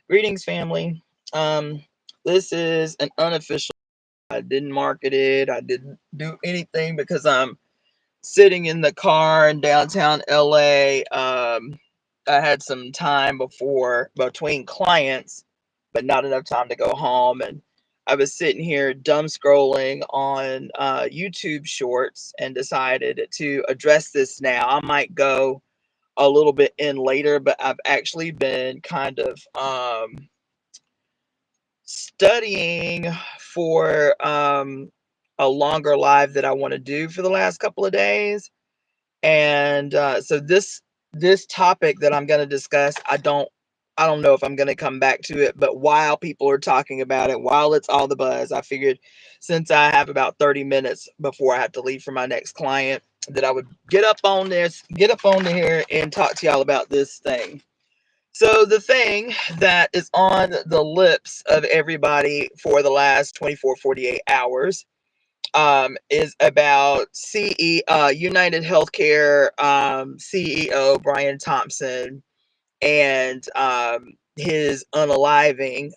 Greetings, family. This is an unofficial. I didn't market it. I didn't do anything because I'm sitting in the car in downtown LA. I had some time before between clients, but not enough time to go home. And I was sitting here dumb scrolling on YouTube Shorts and decided to address this now. I might go a little bit in later, but I've actually been kind of studying for a longer live that I want to do for the last couple of days. And so this topic that I'm going to discuss, I don't know if I'm going to come back to it, but while people are talking about it, while it's all the buzz, I figured since I have about 30 minutes before I have to leave for my next client, that I would get up on here and talk to y'all about this thing. So the thing that is on the lips of everybody for the last 24, 48 hours is about United Healthcare CEO Brian Thompson and his unaliving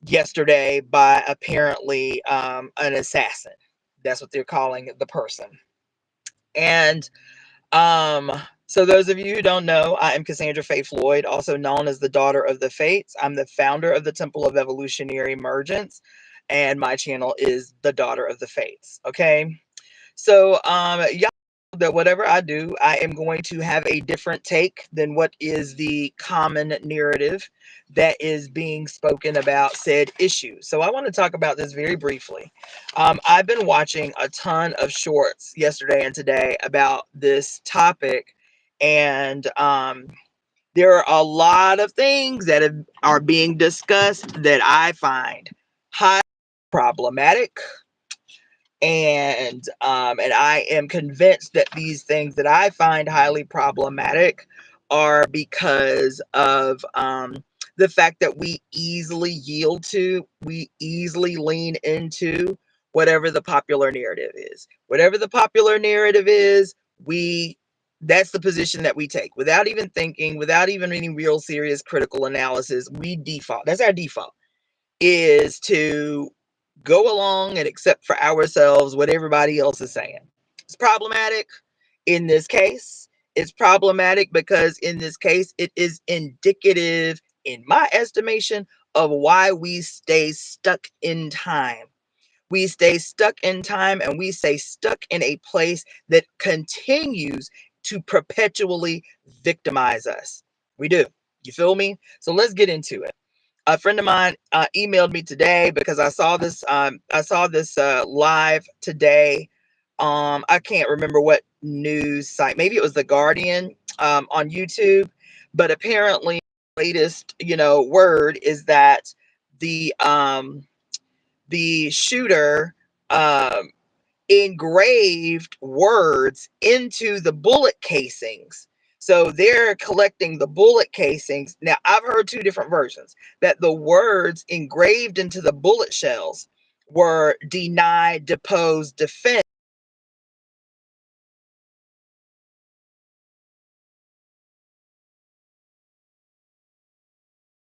yesterday by apparently an assassin. That's what they're calling the person. And um, so those of you who don't know, I am Cassandra Faye Floyd, also known as the Daughter of the Fates. I'm the founder of the Temple of Evolutionary Emergence, and my channel is the Daughter of the Fates. Okay, so y'all know that whatever I do, I am going to have a different take than what is the common narrative that is being spoken about said issue. So I want to talk about this very briefly. I've been watching a ton of shorts yesterday and today about this topic, and there are a lot of things that are being discussed that I find highly problematic, and I am convinced that these things that I find highly problematic are because of the fact that we easily lean into whatever the popular narrative is. Whatever the popular narrative is, we that's the position that we take without even thinking, without even any real serious critical analysis. We default. That's our default, is to go along and accept for ourselves what everybody else is saying. It's problematic in this case. It's problematic because in this case, it is indicative, in my estimation, of why we stay stuck in time. We stay stuck in time, and we stay stuck in a place that continues to perpetually victimize us. We do. You feel me? So let's get into it. A friend of mine emailed me today because I saw this. Live today. I can't remember what news site. Maybe it was the Guardian on YouTube. But apparently, the latest word is that the um, the shooter um, engraved words into the bullet casings. So they're collecting the bullet casings. Now, I've heard two different versions, that the words engraved into the bullet shells were deny, depose, defend,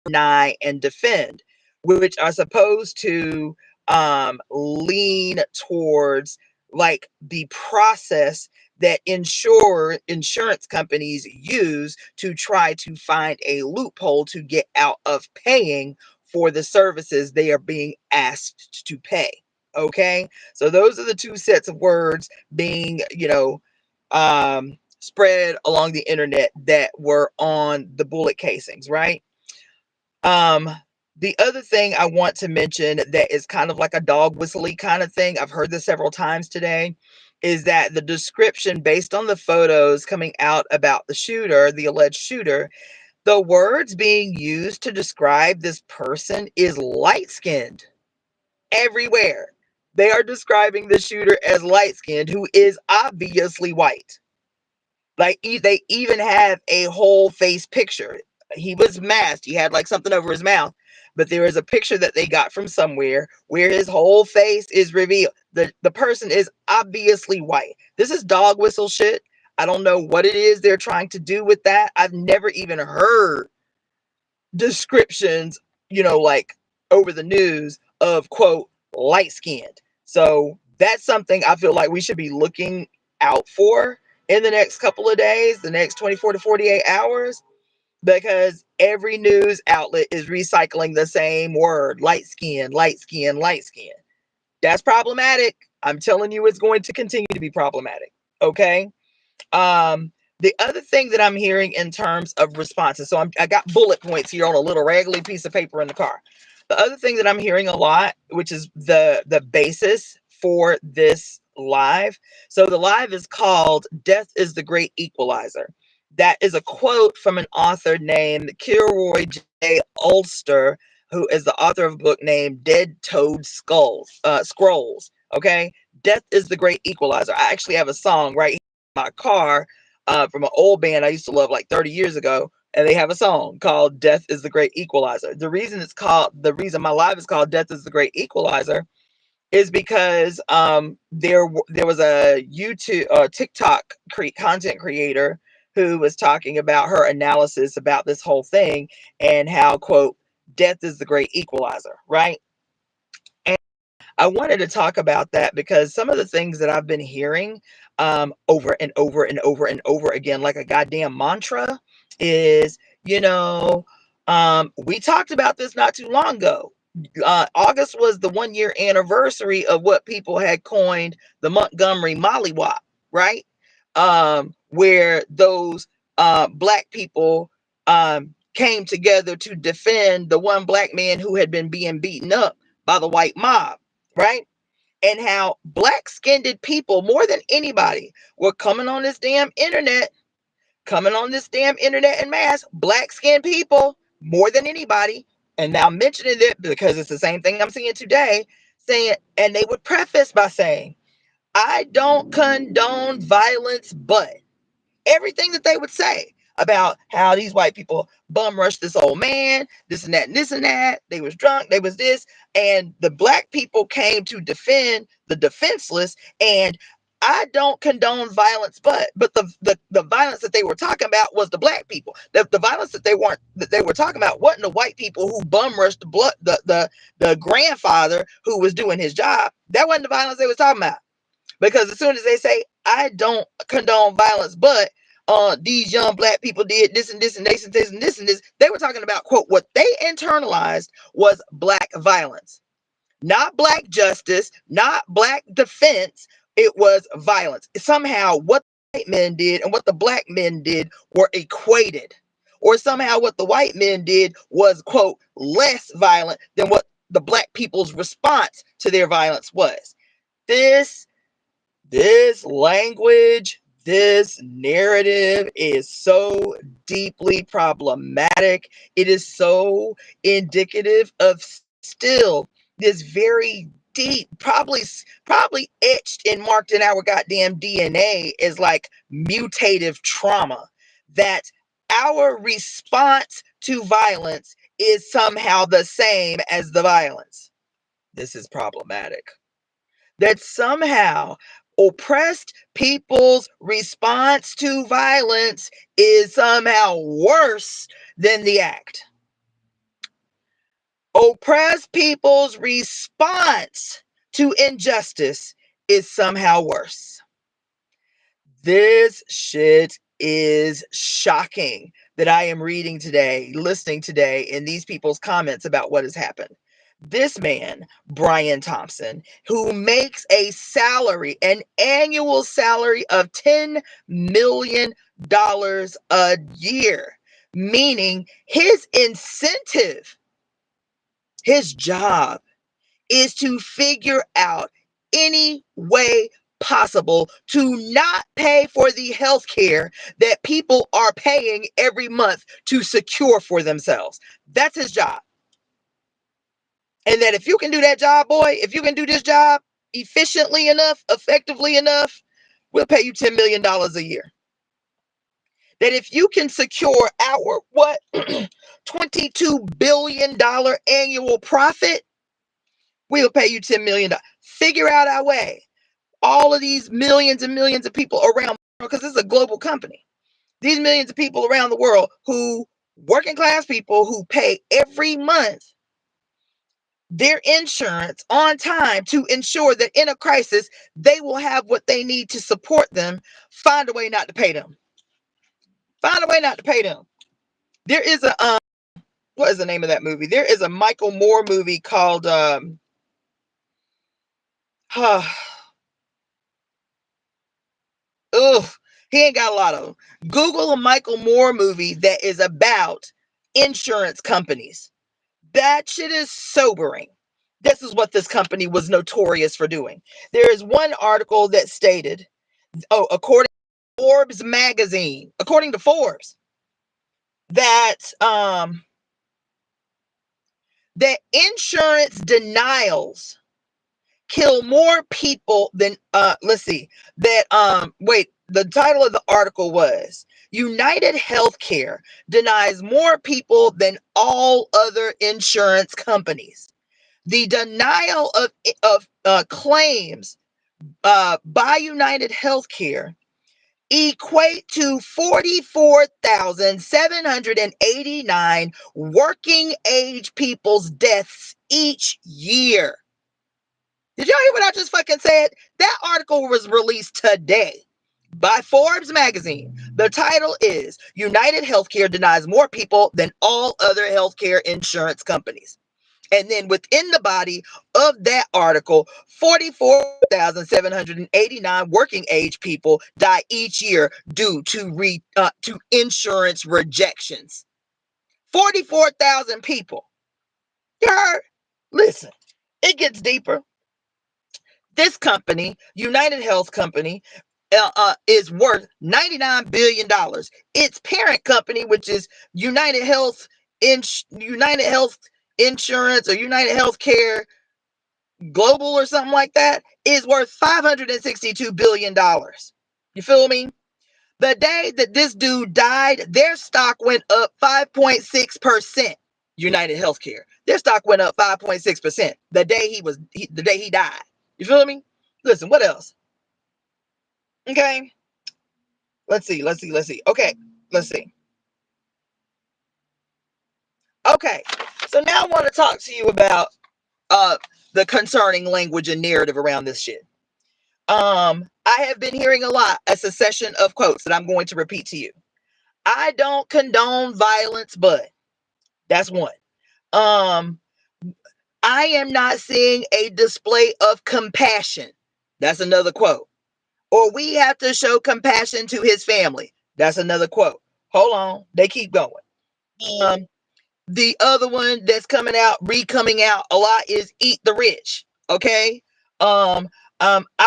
deny, and defend, which are supposed to lean towards like the process that insurance companies use to try to find a loophole to get out of paying for the services they are being asked to pay. Okay, so those are the two sets of words being spread along the internet that were on the bullet casings, right? Um, the other thing I want to mention that is kind of like a dog whistly kind of thing, I've heard this several times today, is that the description based on the photos coming out about the shooter, the alleged shooter, the words being used to describe this person is light skinned everywhere. They are describing the shooter as light skinned, who is obviously white. Like they even have a whole face picture. He was masked. He had like something over his mouth, but there is a picture that they got from somewhere where his whole face is revealed. The person is obviously white. This is dog whistle shit. I don't know what it is they're trying to do with that. I've never even heard descriptions, like over the news of quote light skinned. So that's something I feel like we should be looking out for in the next couple of days, the next 24 to 48 hours, because every news outlet is recycling the same word: light skin, light skin, light skin. That's problematic. I'm telling you, it's going to continue to be problematic. Okay. The other thing that I'm hearing in terms of responses, so I got bullet points here on a little raggedy piece of paper in the car. The other thing that I'm hearing a lot, which is the basis for this live. So the live is called "Death is the Great Equalizer." That is a quote from an author named Kilroy J. Ulster, who is the author of a book named Dead Toad Scrolls. Okay, "Death is the Great Equalizer." I actually have a song right here in my car from an old band I used to love like 30 years ago, and they have a song called "Death is the Great Equalizer." The reason my live is called "Death is the Great Equalizer" is because there was a YouTube TikTok content creator who was talking about her analysis about this whole thing and how quote death is the great equalizer, right? And I wanted to talk about that because some of the things that I've been hearing over and over and over and over again, like a goddamn mantra, is, we talked about this not too long ago. August was the 1 year anniversary of what people had coined the Montgomery Mollywop, right? Where those black people came together to defend the one black man who had been being beaten up by the white mob, right? And how black skinned people, more than anybody, were coming on this damn internet en masse, black skinned people, more than anybody. And now I'm mentioning it because it's the same thing I'm seeing today, saying, and they would preface by saying, I don't condone violence, but everything that they would say about how these white people bum rushed this old man, this and that, and this and that. They was drunk, they was this, and the black people came to defend the defenseless. And I don't condone violence, but the violence that they were talking about was the black people. The violence that they were talking about wasn't the white people who bum rushed the grandfather who was doing his job. That wasn't the violence they was talking about. Because as soon as they say, I don't condone violence, but these young black people did this and this and this and this and this and this, they were talking about, quote, what they internalized was black violence, not black justice, not black defense. It was violence. Somehow what the white men did and what the black men did were equated. Or somehow what the white men did was, quote, less violent than what the black people's response to their violence was. This this language, this narrative is so deeply problematic. It is so indicative of still this very deep, probably etched and marked in our goddamn DNA as like mutative trauma, that our response to violence is somehow the same as the violence. This is problematic. That somehow oppressed people's response to violence is somehow worse than the act. Oppressed people's response to injustice is somehow worse. This shit is shocking that I am reading today, listening today in these people's comments about what has happened. This man, Brian Thompson, who makes an annual salary of $10 million a year, meaning his incentive, his job is to figure out any way possible to not pay for the health care that people are paying every month to secure for themselves. That's his job. And that if you can do that job, boy, if you can do this job efficiently enough, effectively enough, we'll pay you $10 million a year. That if you can secure our $22 billion annual profit, we'll pay you $10 million. Figure out our way. All of these millions and millions of people around the world, because this is a global company. These millions of people around the world who Working class people who pay every month their insurance on time to ensure that in a crisis, they will have what they need to support them, find a way not to pay them. Find a way not to pay them. There is a, what is the name of that movie? There is a Michael Moore movie called, ugh, he ain't got a lot of them. Google a Michael Moore movie that is about insurance companies. That shit is sobering. This is what this company was notorious for doing. There is one article that stated, according to Forbes magazine, according to Forbes, that that insurance denials kill more people than let's see, that wait, the title of the article was United Healthcare denies more people than all other insurance companies. The denial of claims by United Healthcare equate to 44,789 working age people's deaths each year. Did y'all hear what I just fucking said? That article was released today by Forbes magazine. The title is United Healthcare denies more people than all other healthcare insurance companies. And then within the body of that article, 44,789 working age people die each year due to insurance rejections. 44,000 people. You heard? Listen, it gets deeper. This company, United Health Company, is worth $99 billion. Its parent company, which is United Health Insurance or United Healthcare Global or something like that, is worth $562 billion. You feel me? The day that this dude died, their stock went up 5.6%. United Healthcare. Their stock went up 5.6% the day he died. You feel me? Listen, what else? Okay. Let's see. Okay, let's see. Okay. So now I want to talk to you about the concerning language and narrative around this shit. I have been hearing a lot, a succession of quotes that I'm going to repeat to you. I don't condone violence, but that's one. I am not seeing a display of compassion. That's another quote. Or we have to show compassion to his family. That's another quote. Hold on. They keep going. The other one that's coming out a lot is eat the rich. Okay. I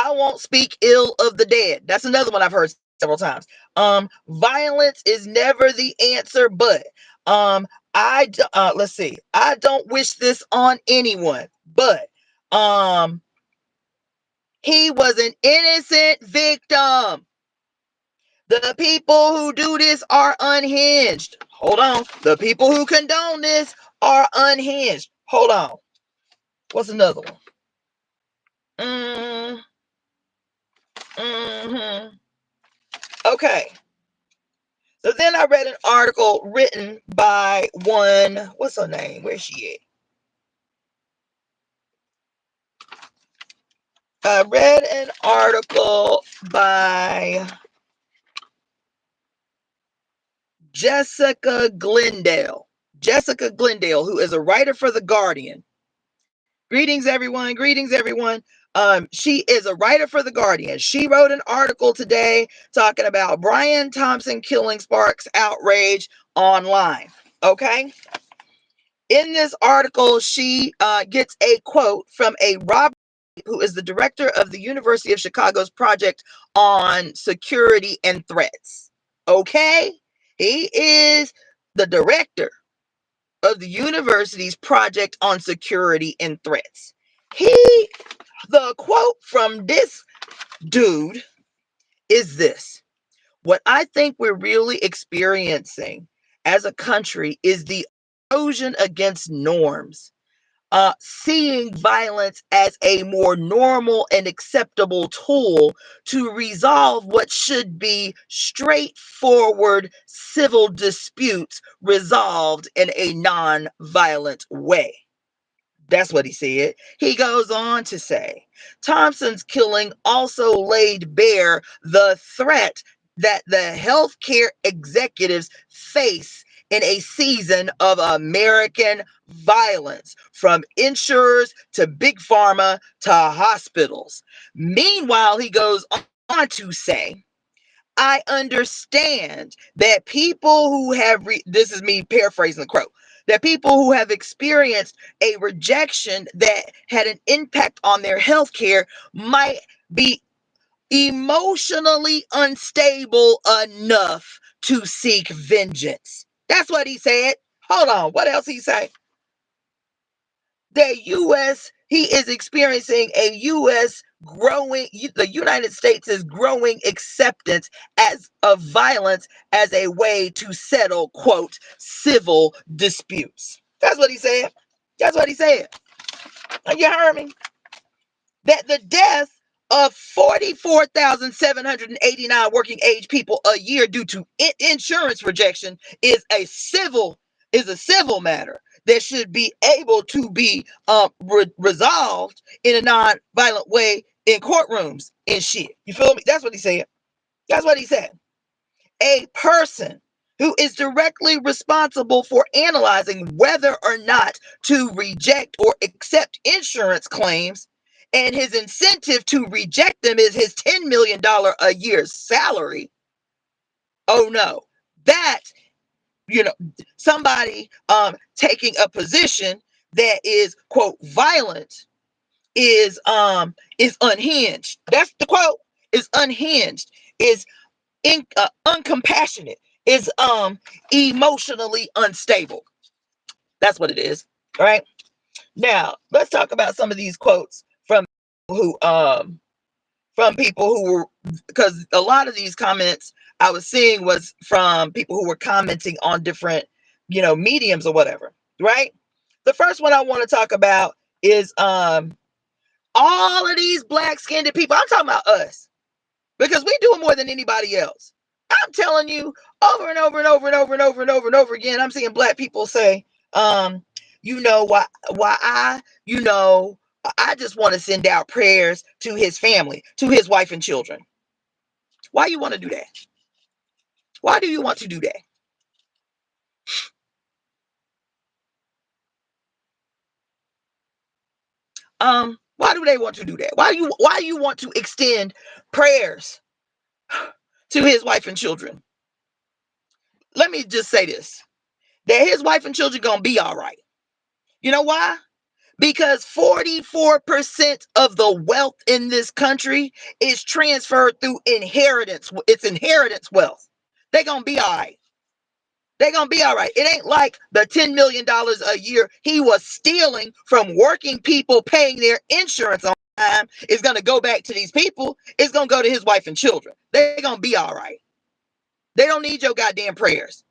won't speak ill of the dead. That's another one I've heard several times. Violence is never the answer, but let's see. I don't wish this on anyone, but he was an innocent victim. The people who do this are unhinged. Hold on. The people who condone this are unhinged. Hold on. What's another one? Okay. So then I read an article written by one, what's her name? Where's she at? I read an article by Jessica Glendale. Jessica Glendale, who is a writer for The Guardian. Greetings, everyone. Greetings, everyone. She is a writer for The Guardian. She wrote an article today talking about Brian Thompson killing sparks outrage online. Okay. In this article, she gets a quote from a Robert, who is the director of the University of Chicago's Project on Security and Threats. Okay. He is the director of the university's Project on Security and Threats. The quote from this dude is this: what I think we're really experiencing as a country is the erosion against norms. seeing violence as a more normal and acceptable tool to resolve what should be straightforward civil disputes resolved in a non-violent way. That's what he said. He goes on to say, Thompson's killing also laid bare the threat that the healthcare executives face in a season of American violence, from insurers to big pharma to hospitals. Meanwhile, he goes on to say, I understand that people who have, this is me paraphrasing the quote, that people who have experienced a rejection that had an impact on their health care might be emotionally unstable enough to seek vengeance. That's what he said. Hold on. What else he say? The U.S., he is experiencing a U.S. growing, the United States is growing acceptance as of violence as a way to settle, quote, civil disputes. That's what he said. That's what he said. You heard me? That the death of 44,789 working age people a year due to insurance rejection is a civil matter that should be able to be resolved in a non-violent way in courtrooms and shit. You feel me? That's what he said. That's what he said. A person who is directly responsible for analyzing whether or not to reject or accept insurance claims, and his incentive to reject them is his $10 million a year salary. Oh no, that, somebody taking a position that is, quote, violent is unhinged. That's the quote. Is unhinged, is uncompassionate, is emotionally unstable. That's what it is. All right. Now let's talk about some of these quotes who from people who were, because a lot of these comments I was seeing was from people who were commenting on different, mediums or whatever. Right. The first one I want to talk about is all of these black skinned people. I'm talking about us, because we do it more than anybody else. I'm telling you, over and over and over and over and over and over and over again, I'm seeing black people say, why I just want to send out prayers to his family, to his wife and children. Why you want to do that? Why do you want to do that? Why do they want to do that? Why you want to extend prayers to his wife and children? Let me just say this, that his wife and children gonna be all right. You know why? Because 44% of the wealth in this country is transferred through inheritance. It's inheritance wealth. They're going to be all right. They're going to be all right. It ain't like the $10 million a year he was stealing from working people paying their insurance on time is going to go back to these people. It's going to go to his wife and children. They're going to be all right. They don't need your goddamn prayers.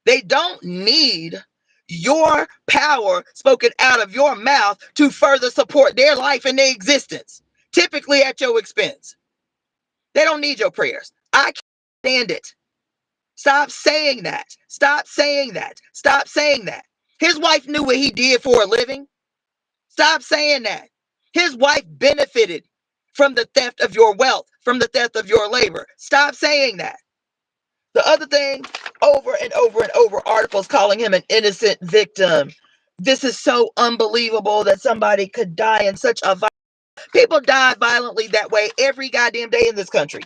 They don't need your power spoken out of your mouth to further support their life and their existence, typically at your expense. They don't need your prayers. I can't stand it. Stop saying that. Stop saying that. Stop saying that. His wife knew what he did for a living. Stop saying that. His wife benefited from the theft of your wealth, from the theft of your labor. Stop saying that. The other thing, over and over and over, articles calling him an innocent victim. This is so unbelievable that somebody could die in such a people die violently that way every goddamn day in this country.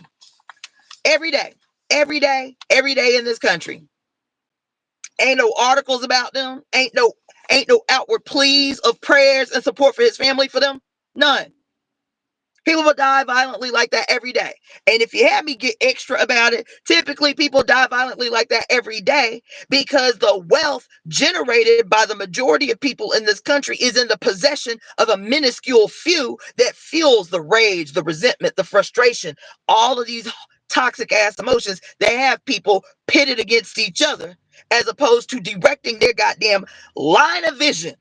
Every day. Every day. Every day in this country. Ain't no articles about them. Ain't no outward pleas of prayers and support for his family for them. None. People will die violently like that every day. And if you have me get extra about it, typically people die violently like that every day because the wealth generated by the majority of people in this country is in the possession of a minuscule few that fuels the rage, the resentment, the frustration, all of these toxic ass emotions that have people pitted against each other, as opposed to directing their goddamn line of vision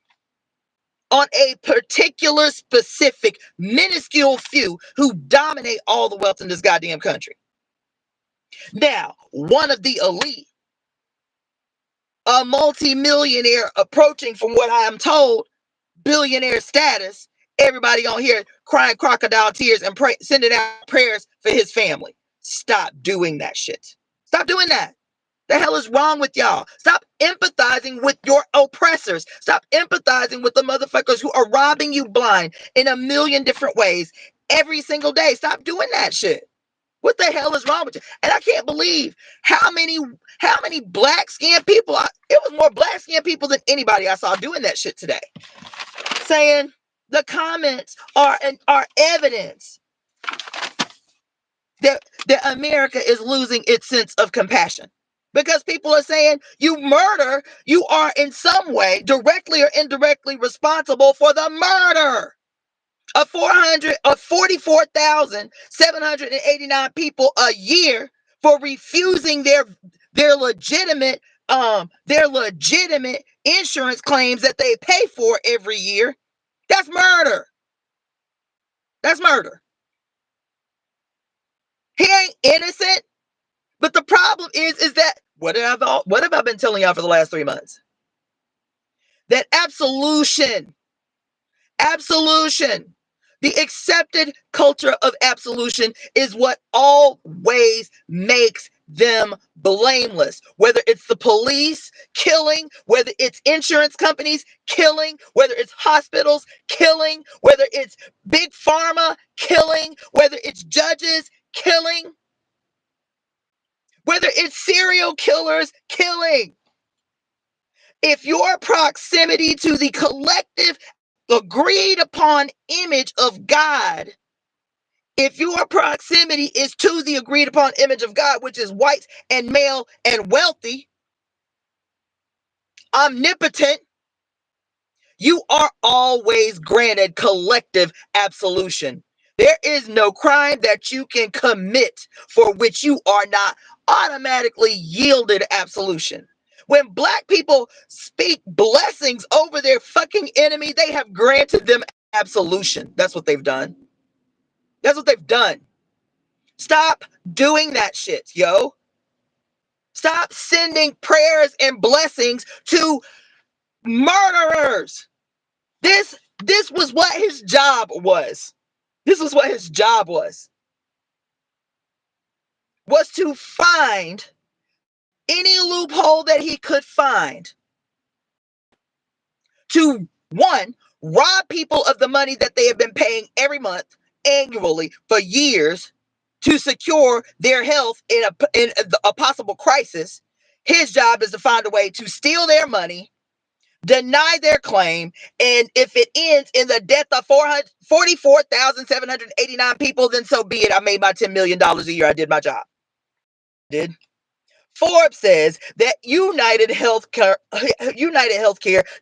on a particular, specific, minuscule few who dominate all the wealth in this goddamn country. Now, one of the elite, a multi-millionaire approaching, from what I am told, billionaire status, everybody on here crying crocodile tears and sending out prayers for his family. Stop doing that shit. Stop doing that. The hell is wrong with y'all? Stop empathizing with your oppressors. Stop empathizing with the motherfuckers who are robbing you blind in a million different ways every single day. Stop doing that shit. What the hell is wrong with you? And I can't believe how many black skinned people. It was more black skinned people than anybody I saw doing that shit today. Saying the comments are evidence that America is losing its sense of compassion. Because people are saying you are in some way directly or indirectly responsible for the murder of 44,789 people a year for refusing their legitimate insurance claims that they pay for every year. That's murder. That's murder. He ain't innocent. But the problem is that what have I been telling y'all for the last 3 months? That absolution, the accepted culture of absolution is what always makes them blameless. Whether it's the police killing, whether it's insurance companies killing, whether it's hospitals killing, whether it's big pharma killing, whether it's judges killing, whether it's serial killers killing. If your proximity to the collective agreed upon image of God, if your proximity is to the agreed upon image of God, which is white and male and wealthy, omnipotent, you are always granted collective absolution. There is no crime that you can commit for which you are not automatically yielded absolution. When black people speak blessings over their fucking enemy, they have granted them absolution. That's what they've done. That's what they've done. Stop doing that shit, yo. Stop sending prayers and blessings to murderers. This was what his job was. This was what his job was to find any loophole that he could find to, one, rob people of the money that they have been paying every month, annually, for years, to secure their health in a possible crisis. His job is to find a way to steal their money, deny their claim, and if it ends in the death of 44,789 people, then so be it. I made my $10 million a year. I did my job. Did. Forbes says that United Healthcare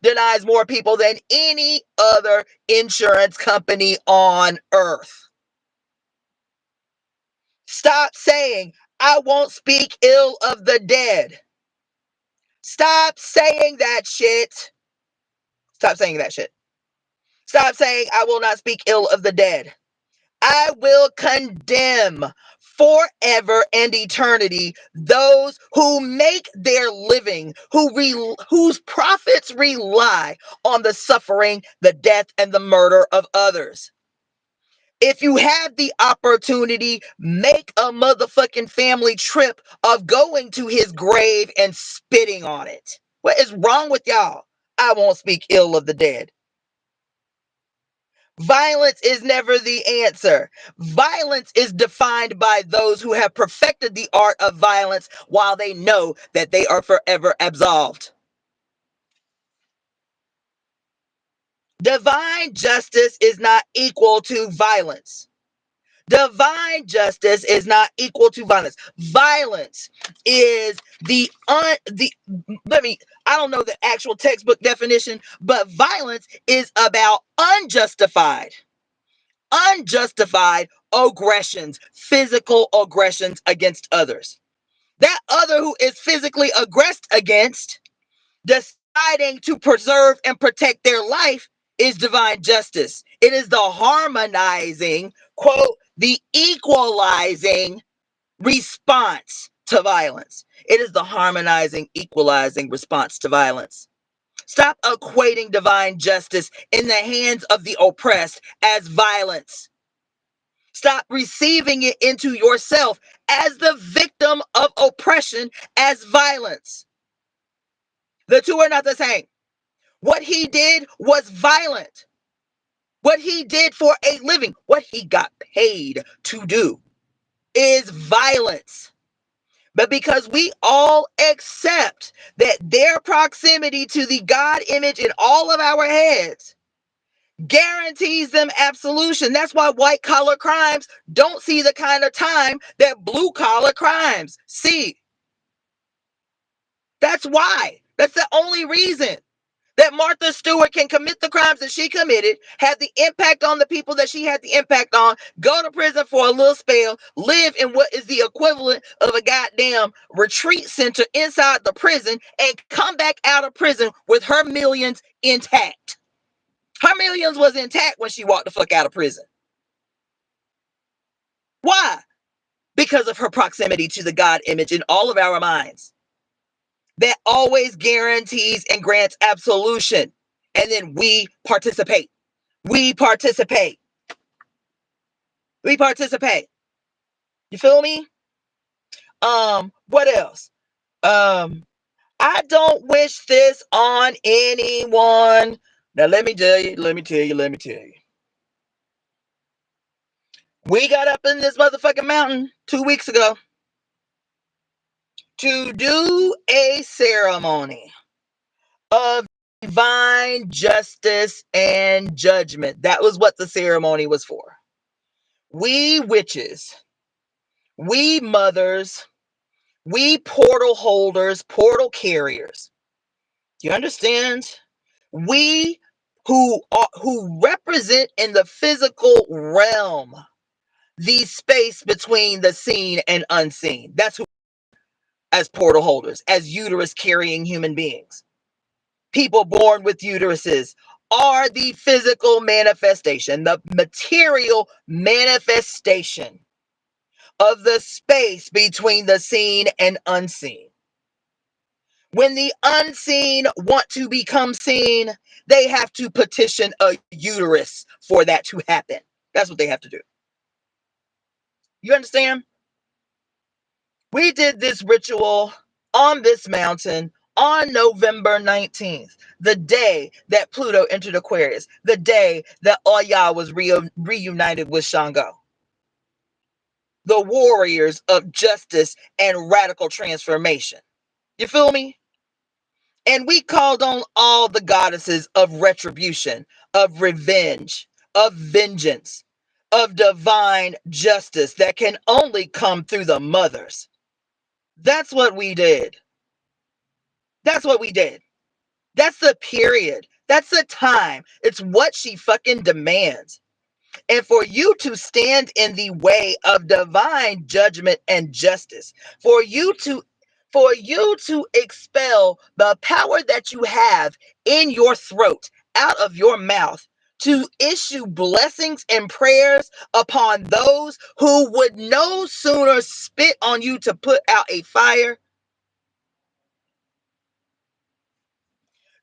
denies more people than any other insurance company on earth. Stop saying, I won't speak ill of the dead. Stop saying that shit. Stop saying that shit. Stop saying, I will not speak ill of the dead. I will condemn forever and eternity those who make their living, whose profits rely on the suffering, the death, and the murder of others. If you have the opportunity, make a motherfucking family trip of going to his grave and spitting on it. What is wrong with y'all? I won't speak ill of the dead. Violence is never the answer. Violence is defined by those who have perfected the art of violence while they know that they are forever absolved. Divine justice is not equal to violence. Divine justice is not equal to violence. Violence is I don't know the actual textbook definition, but violence is about unjustified aggressions, physical aggressions against others. That other who is physically aggressed against, deciding to preserve and protect their life, is divine justice. It is the harmonizing, quote, the equalizing response to violence. It is the harmonizing, equalizing response to violence. Stop equating divine justice in the hands of the oppressed as violence. Stop receiving it into yourself as the victim of oppression as violence. The two are not the same. What he did was violent. What he did for a living, what he got paid to do, is violence. But because we all accept that their proximity to the God image in all of our heads guarantees them absolution. That's why white collar crimes don't see the kind of time that blue collar crimes see. That's why. That's the only reason that Martha Stewart can commit the crimes that she committed, have the impact on the people that she had the impact on, go to prison for a little spell, live in what is the equivalent of a goddamn retreat center inside the prison, and come back out of prison with her millions intact. Her millions was intact when she walked the fuck out of prison. Why? Because of her proximity to the God image in all of our minds. That always guarantees and grants absolution. And then we participate. We participate. We participate. You feel me? What else? I don't wish this on anyone. Now let me tell you. We got up in this motherfucking mountain 2 weeks ago to do a ceremony of divine justice and judgment. That was what the ceremony was for. We witches, we mothers, we portal holders, portal carriers. Do you understand? We who represent in the physical realm the space between the seen and unseen. That's who, as portal holders, as uterus carrying human beings. People born with uteruses are the physical manifestation, the material manifestation of the space between the seen and unseen. When the unseen want to become seen, they have to petition a uterus for that to happen. That's what they have to do. You understand? We did this ritual on this mountain on November 19th, the day that Pluto entered Aquarius, the day that Oya was reunited with Shango. The warriors of justice and radical transformation. You feel me? And we called on all the goddesses of retribution, of revenge, of vengeance, of divine justice that can only come through the mothers. That's what we did. That's what we did. That's the period. That's the time. It's what she fucking demands. And for you to stand in the way of divine judgment and justice, for you to expel the power that you have in your throat, out of your mouth, to issue blessings and prayers upon those who would no sooner spit on you to put out a fire,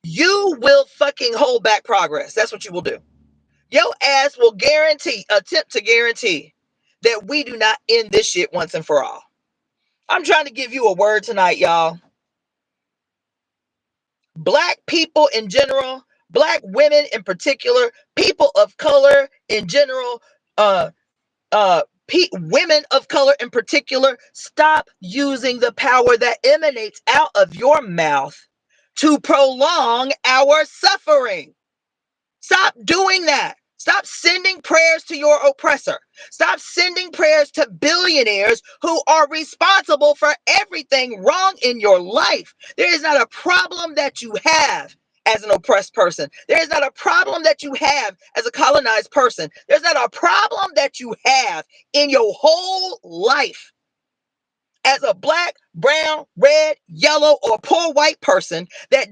you will fucking hold back progress. That's what you will do. Your ass will attempt to guarantee that we do not end this shit once and for all. I'm trying to give you a word tonight, y'all. Black people in general, black women in particular, people of color in general, women of color in particular, stop using the power that emanates out of your mouth to prolong our suffering. Stop doing that. Stop sending prayers to your oppressor. Stop sending prayers to billionaires who are responsible for everything wrong in your life. There is not a problem that you have as an oppressed person. There is not a problem that you have as a colonized person. There's not a problem that you have in your whole life as a black, brown, red, yellow, or poor white person that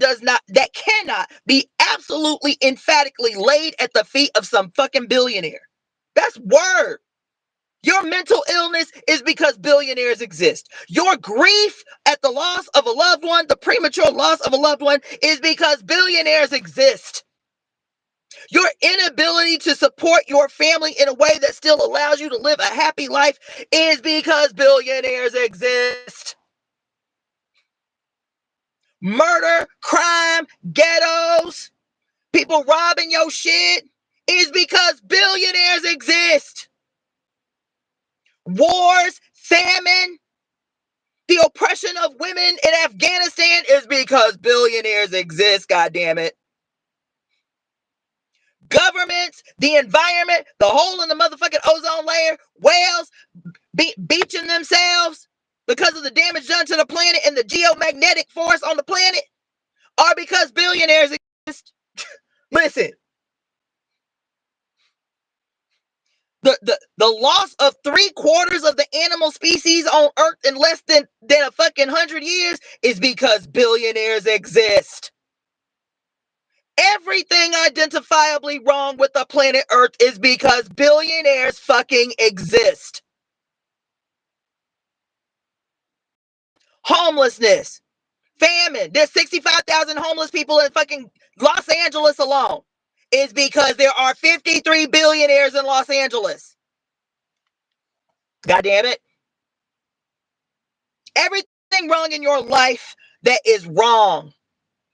cannot be absolutely emphatically laid at the feet of some fucking billionaire. That's word. Your mental illness is because billionaires exist. Your grief at the loss of a loved one, the premature loss of a loved one, is because billionaires exist. Your inability to support your family in a way that still allows you to live a happy life is because billionaires exist. Murder, crime, ghettos, people robbing your shit is because billionaires exist. Wars, famine, the oppression of women in Afghanistan is because billionaires exist, goddammit. Governments, the environment, the hole in the motherfucking ozone layer, whales beaching themselves because of the damage done to the planet and the geomagnetic force on the planet are because billionaires exist. Listen, the loss of 3/4 of the animal species on Earth in less than a fucking 100 years is because billionaires exist. Everything identifiably wrong with the planet Earth is because billionaires fucking exist. Homelessness, famine. There's 65,000 homeless people in fucking Los Angeles alone. Is because there are 53 billionaires in Los Angeles. God damn it. Everything wrong in your life that is wrong,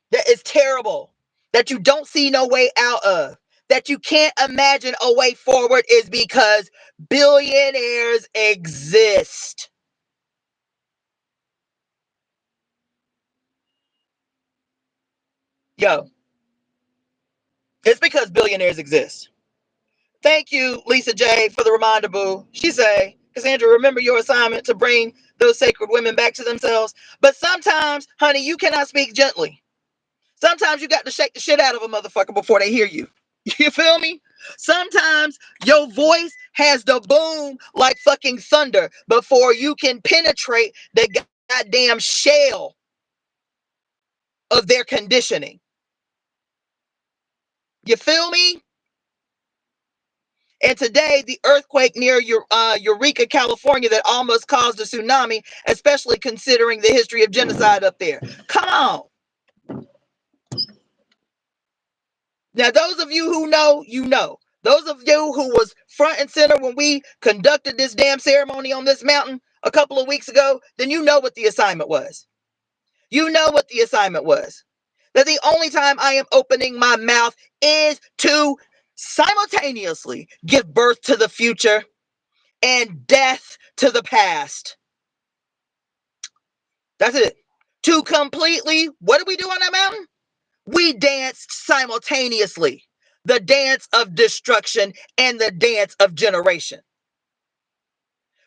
that is terrible, that you don't see no way out of, that you can't imagine a way forward is because billionaires exist. Yo, it's because billionaires exist. Thank you, Lisa J, for the reminder, boo. She say, Cassandra, remember your assignment to bring those sacred women back to themselves. But sometimes, honey, you cannot speak gently. Sometimes you got to shake the shit out of a motherfucker before they hear you. You feel me? Sometimes your voice has the boom like fucking thunder before you can penetrate the goddamn shell of their conditioning. You feel me? And today, the earthquake near Eureka, California, that almost caused a tsunami, especially considering the history of genocide up there. Come on. Now, those of you who know, you know. Those of you who was front and center when we conducted this damn ceremony on this mountain a couple of weeks ago, then you know what the assignment was. You know what the assignment was. That the only time I am opening my mouth is to simultaneously give birth to the future and death to the past. That's it. To completely, what did we do on that mountain? We danced simultaneously. The dance of destruction and the dance of generation.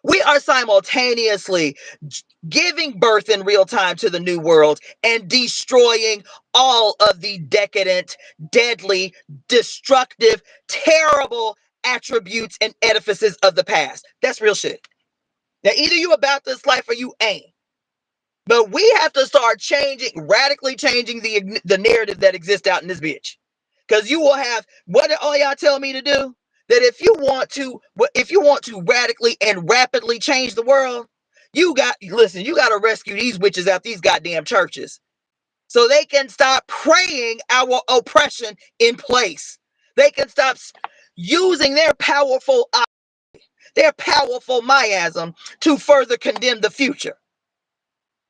We are simultaneously giving birth in real time to the new world and destroying all of the decadent, deadly, destructive, terrible attributes and edifices of the past. That's real shit. Now, either you about this life or you ain't. But we have to start radically changing the narrative that exists out in this bitch. Because you will have, what did all y'all tell me to do? That if you want to radically and rapidly change the world, you got to rescue these witches out these goddamn churches. So they can stop praying our oppression in place. They can stop using their powerful miasm to further condemn the future.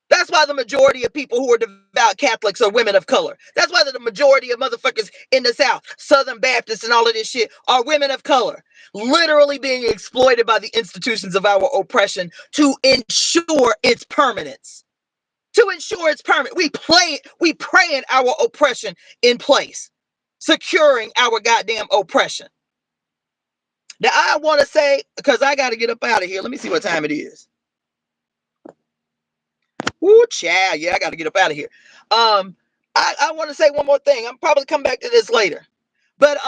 That's why the majority of people who are devout Catholics are women of color. That's why the majority of motherfuckers in the South, Southern Baptists and all of this shit are women of color, literally being exploited by the institutions of our oppression to ensure its permanence. To ensure its permanent. We praying our oppression in place, securing our goddamn oppression. Now I want to say, because I got to get up out of here. Let me see what time it is. Woo, child. Yeah, I got to get up out of here. I want to say one more thing. I'm probably come back to this later. But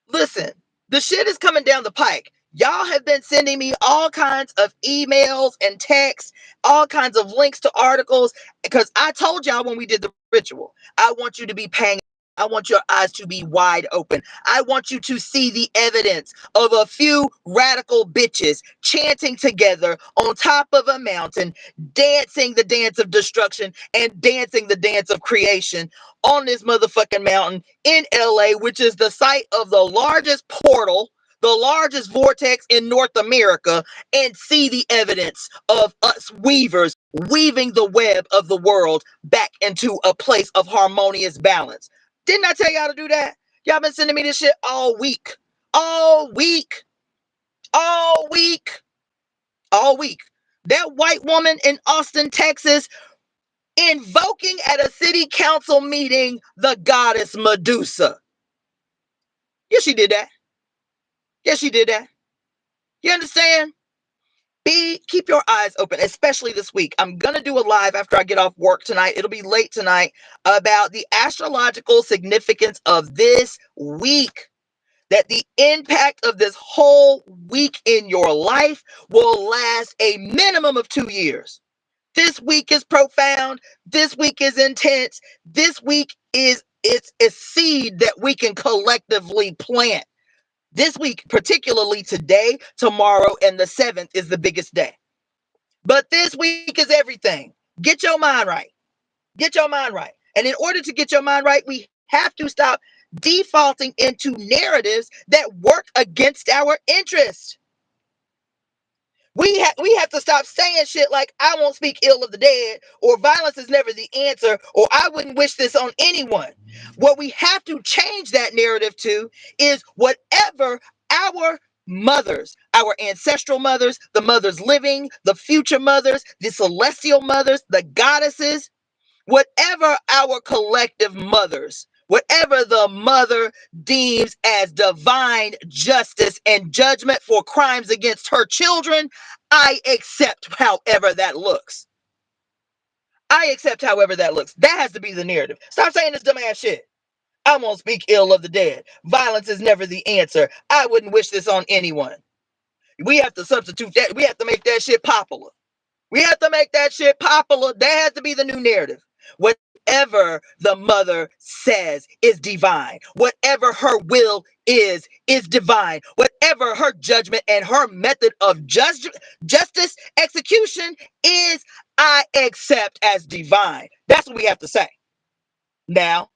listen, the shit is coming down the pike. Y'all have been sending me all kinds of emails and texts, all kinds of links to articles, because I told y'all when we did the ritual, I want you to be paying I want your eyes to be wide open. I want you to see the evidence of a few radical bitches chanting together on top of a mountain, dancing the dance of destruction and dancing the dance of creation on this motherfucking mountain in LA, which is the site of the largest portal, the largest vortex in North America, and see the evidence of us weavers weaving the web of the world back into a place of harmonious balance. Didn't I tell y'all to do that? Y'all been sending me this shit all week. All week. All week. All week. That white woman in Austin, Texas, invoking at a city council meeting the goddess Medusa. Yeah, she did that. Yeah, she did that. You understand? Keep your eyes open, especially this week. I'm gonna do a live after I get off work tonight. It'll be late tonight about the astrological significance of this week. That the impact of this whole week in your life will last a minimum of 2 years. This week is profound. This week is intense. This week it's a seed that we can collectively plant. This week, particularly today, tomorrow, and the 7th is the biggest day. But this week is everything. Get your mind right. Get your mind right. And in order to get your mind right, we have to stop defaulting into narratives that work against our interests. We have to stop saying shit like, I won't speak ill of the dead, or violence is never the answer, or I wouldn't wish this on anyone. What we have to change that narrative to is whatever our mothers, our ancestral mothers, the mothers living, the future mothers, the celestial mothers, the goddesses, whatever our collective mothers, whatever the mother deems as divine justice and judgment for crimes against her children, I accept however that looks. I accept however that looks. That has to be the narrative. Stop saying this dumbass shit. I won't speak ill of the dead. Violence is never the answer. I wouldn't wish this on anyone. We have to substitute that. We have to make that shit popular. We have to make that shit popular. That has to be the new narrative. Whatever the mother says is divine. Whatever her will is divine. Whatever her judgment and her method of justice execution is, I accept as divine. That's what we have to say. Now,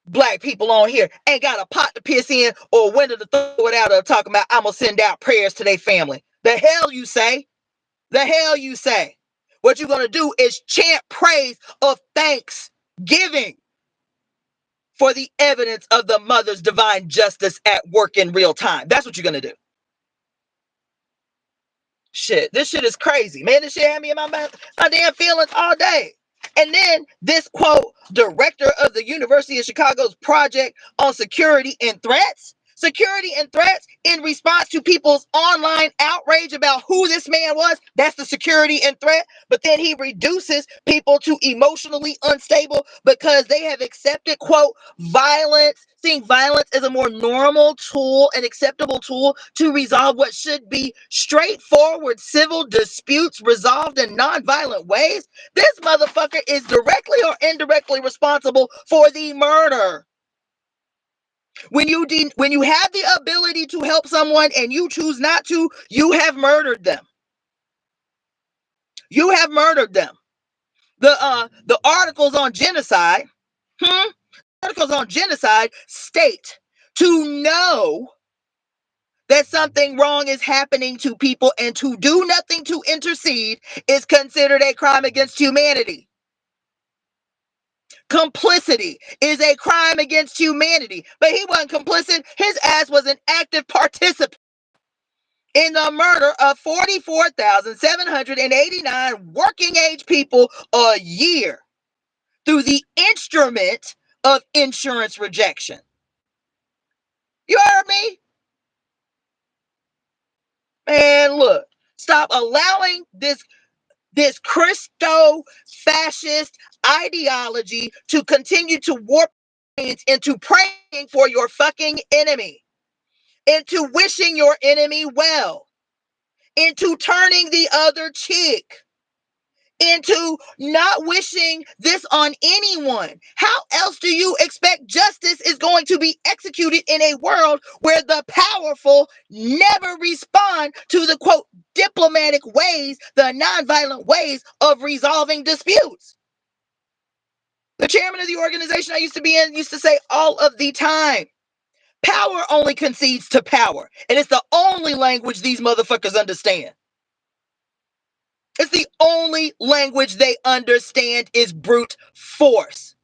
black people on here ain't got a pot to piss in or a window to throw it out of, talking about I'm going to send out prayers to their family. The hell you say? The hell you say? What you're going to do is chant praise of thanksgiving for the evidence of the mother's divine justice at work in real time. That's what you're going to do. Shit, this shit is crazy. Man, this shit had me in my damn feelings all day. And then this quote, director of the University of Chicago's project on security and threats in response to people's online outrage about who this man was. That's the security and threat. But then he reduces people to emotionally unstable because they have accepted, quote, violence, seeing violence as a more normal tool, an acceptable tool to resolve what should be straightforward civil disputes resolved in nonviolent ways. This motherfucker is directly or indirectly responsible for the murder. When you have the ability to help someone and you choose not to, you have murdered them. You have murdered them. The articles on genocide, state to know that something wrong is happening to people and to do nothing to intercede is considered a crime against humanity. Complicity is a crime against humanity. But he wasn't complicit. His ass was an active participant in the murder of 44,789 working age people a year through the instrument of insurance rejection. You heard me? Man, look, stop allowing this Christo-fascist ideology to continue to warp into praying for your fucking enemy, into wishing your enemy well, into turning the other cheek, into not wishing this on anyone. How else do you expect justice is going to be executed in a world where the powerful never respond to the quote diplomatic ways, the nonviolent ways of resolving disputes? The chairman of the organization I used to be in used to say all of the time, power only concedes to power. And it's the only language these motherfuckers understand. It's the only language they understand is brute force.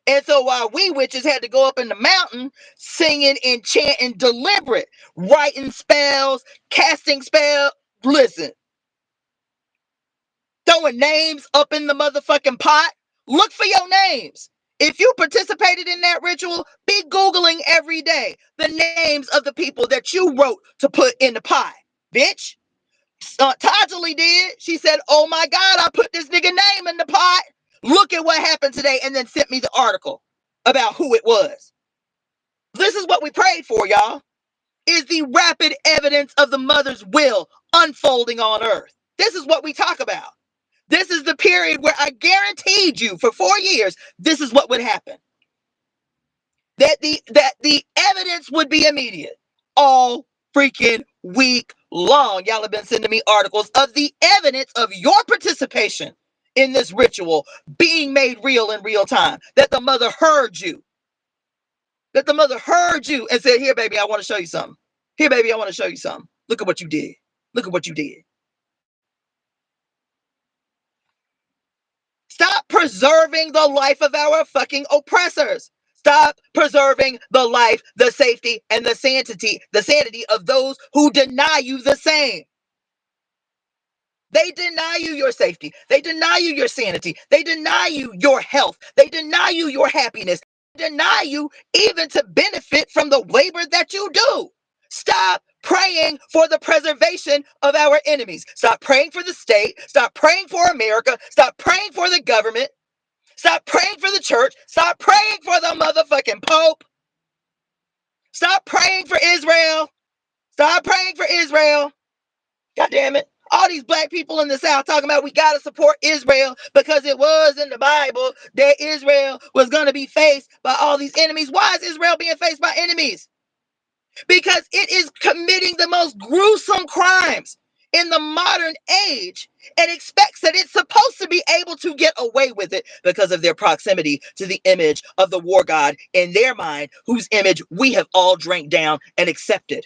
And so while we witches had to go up in the mountain singing and chanting deliberate, writing spells, casting spells, listen, throwing names up in the motherfucking pot, look for your names. If you participated in that ritual, be Googling every day the names of the people that you wrote to put in the pot, bitch. Tajali did. She said, oh my God, I put this nigga name in the pot. Look at what happened today, and then sent me the article about who it was. This is what we prayed for, y'all, is the rapid evidence of the mother's will unfolding on earth. This is what we talk about. This is the period where I guaranteed you for 4 years, this is what would happen. That the evidence would be immediate all freaking week long. Y'all have been sending me articles of the evidence of your participation in this ritual being made real in real time. That the mother heard you. That the mother heard you and said, here, baby, I want to show you something. Here, baby, I want to show you something. Look at what you did. Look at what you did. Stop preserving the life of our fucking oppressors. Stop preserving the life, the safety, and the sanity of those who deny you the same. They deny you your safety. They deny you your sanity. They deny you your health. They deny you your happiness. They deny you even to benefit from the labor that you do. Stop praying for the preservation of our enemies. Stop praying for the state. Stop praying for America. Stop praying for the government. Stop praying for the church. Stop praying for the motherfucking Pope. Stop praying for Israel. Stop praying for Israel. God damn it. All these black people in the South talking about we got to support Israel because it was in the Bible that Israel was going to be faced by all these enemies. Why is Israel being faced by enemies? Because it is committing the most gruesome crimes in the modern age and expects that it's supposed to be able to get away with it because of their proximity to the image of the war god in their mind, whose image we have all drank down and accepted.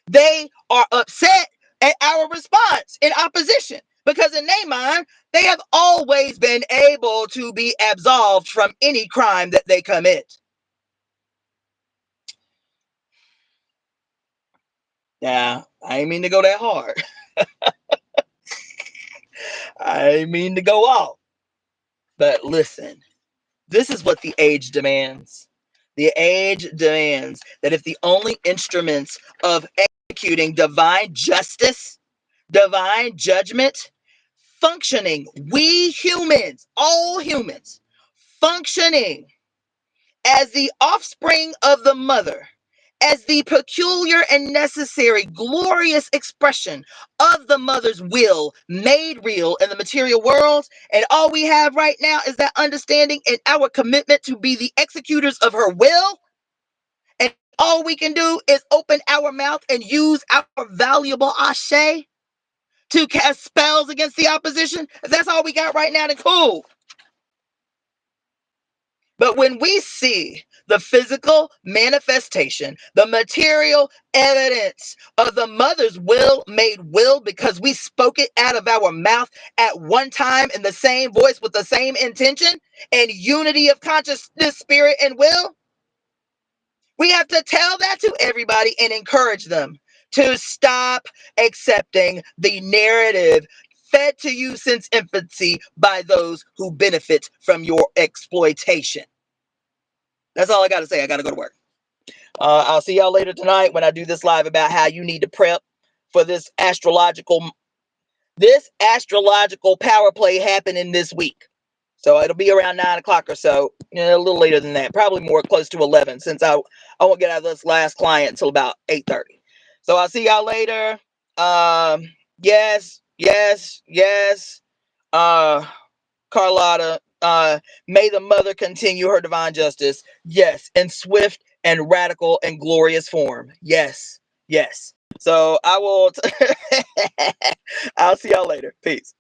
They are upset at our response in opposition because in their mind, they have always been able to be absolved from any crime that they commit. Now, I ain't mean to go that hard. I ain't mean to go off. But listen, this is what the age demands. The age demands that if the only instruments of executing divine justice, divine judgment, functioning, we humans, all humans, functioning as the offspring of the mother, as the peculiar and necessary glorious expression of the mother's will made real in the material world. And all we have right now is that understanding and our commitment to be the executors of her will. And all we can do is open our mouth and use our valuable ashe to cast spells against the opposition. If that's all we got right now, then cool. But when we see the physical manifestation, the material evidence of the mother's will made will because we spoke it out of our mouth at one time in the same voice with the same intention and unity of consciousness, spirit, and will, we have to tell that to everybody and encourage them to stop accepting the narrative fed to you since infancy by those who benefit from your exploitation. That's all I got to say. I got to go to work. I'll see y'all later tonight when I do this live about how you need to prep for this astrological power play happening this week. So it'll be around 9 o'clock or so, a little later than that, probably more close to 11 since I won't get out of this last client until about 8:30. So I'll see y'all later. Yes. Uh, Carlotta, may the mother continue her divine justice. Yes, in swift and radical and glorious form. Yes, yes. So I will. I'll see y'all later. Peace.